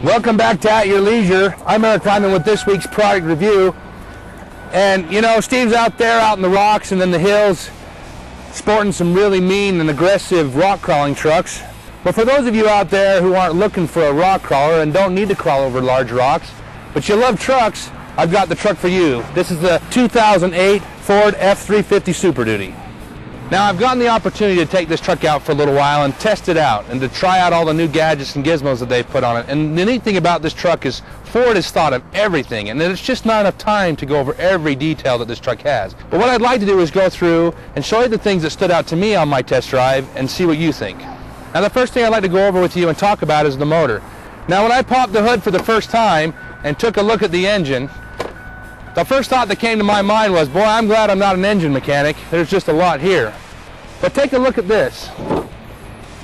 Welcome back to At Your Leisure. I'm Eric Ryman with this week's product review. And you know, Steve's out there out in the rocks and in the hills sporting some really mean and aggressive rock crawling trucks. But for those of you out there who aren't looking for a rock crawler and don't need to crawl over large rocks, but you love trucks, I've got the truck for you. This is the 2008 Ford F-350 Super Duty. Now, I've gotten the opportunity to take this truck out for a little while and test it out and to try out all the new gadgets and gizmos that they've put on it. And the neat thing about this truck is Ford has thought of everything, and there's just not enough time to go over every detail that this truck has. But what I'd like to do is go through and show you the things that stood out to me on my test drive and see what you think. Now, the first thing I'd like to go over with you and talk about is the motor. Now, when I popped the hood for the first time and took a look at the engine, the first thought that came to my mind was, boy, I'm glad I'm not an engine mechanic. There's just a lot here. But take a look at this.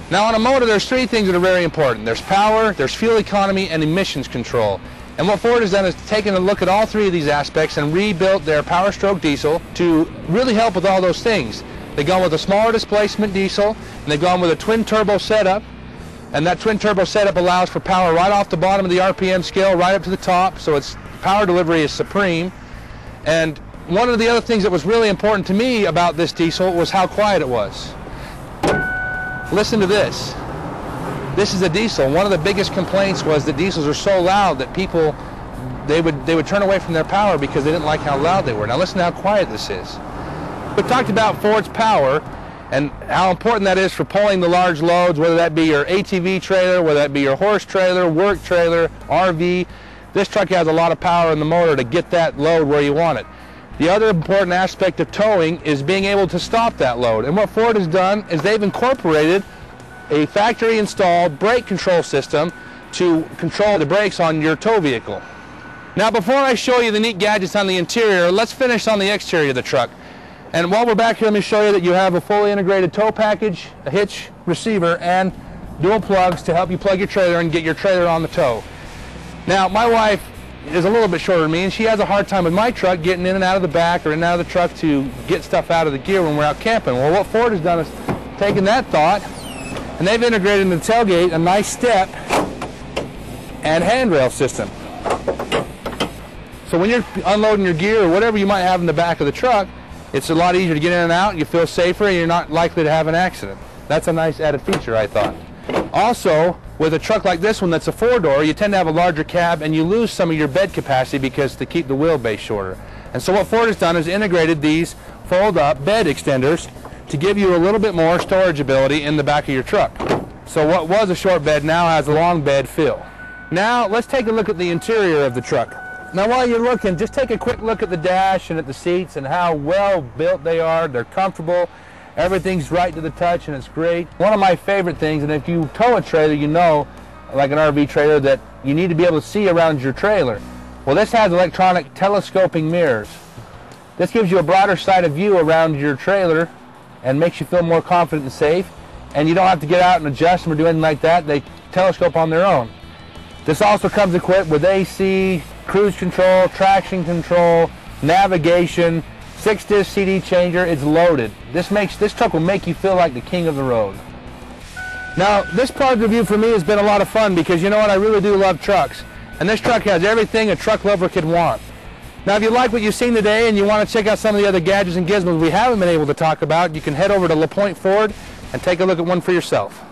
Now, on a motor, there's three things that are very important. There's power, there's fuel economy, and emissions control. And what Ford has done is taken a look at all three of these aspects and rebuilt their Power Stroke diesel to really help with all those things. They've gone with a smaller displacement diesel, and they've gone with a twin turbo setup. And that twin turbo setup allows for power right off the bottom of the RPM scale, right up to the top, so its power delivery is supreme. And one of the other things that was really important to me about this diesel was how quiet it was. Listen to this. This is a diesel. One of the biggest complaints was that diesels are so loud that people, they would turn away from their power because they didn't like how loud they were. Now listen to how quiet this is. We talked about Ford's power and how important that is for pulling the large loads, whether that be your ATV trailer, whether that be your horse trailer, work trailer, RV. This truck has a lot of power in the motor to get that load where you want it. The other important aspect of towing is being able to stop that load. And what Ford has done is they've incorporated a factory installed brake control system to control the brakes on your tow vehicle. Now, before I show you the neat gadgets on the interior, let's finish on the exterior of the truck. And while we're back here, let me show you that you have a fully integrated tow package, a hitch, receiver, and dual plugs to help you plug your trailer and get your trailer on the tow. Now, my wife is a little bit shorter than me, and she has a hard time with my truck getting in and out of the back or in and out of the truck to get stuff out of the gear when we're out camping. Well, what Ford has done is taken that thought, and they've integrated in the tailgate a nice step and handrail system. So when you're unloading your gear or whatever you might have in the back of the truck, it's a lot easier to get in and out, you feel safer, and you're not likely to have an accident. That's a nice added feature, I thought. Also, with a truck like this one that's a four-door, you tend to have a larger cab and you lose some of your bed capacity because to keep the wheelbase shorter. And so what Ford has done is integrated these fold-up bed extenders to give you a little bit more storage ability in the back of your truck. So what was a short bed now has a long bed feel. Now let's take a look at the interior of the truck. Now while you're looking, just take a quick look at the dash and at the seats and how well built they are. They're comfortable. Everything's right to the touch and it's great. One of my favorite things, and if you tow a trailer, you know, like an RV trailer, that you need to be able to see around your trailer. Well, this has electronic telescoping mirrors. This gives you a broader side of view around your trailer and makes you feel more confident and safe. And you don't have to get out and adjust them or do anything like that. They telescope on their own. This also comes equipped with AC, cruise control, traction control, navigation, 6-disc CD changer. It's loaded. This truck will make you feel like the king of the road. Now, this product review for me has been a lot of fun because you know what, I really do love trucks. And this truck has everything a truck lover could want. Now, if you like what you've seen today and you want to check out some of the other gadgets and gizmos we haven't been able to talk about, you can head over to LaPointe Ford and take a look at one for yourself.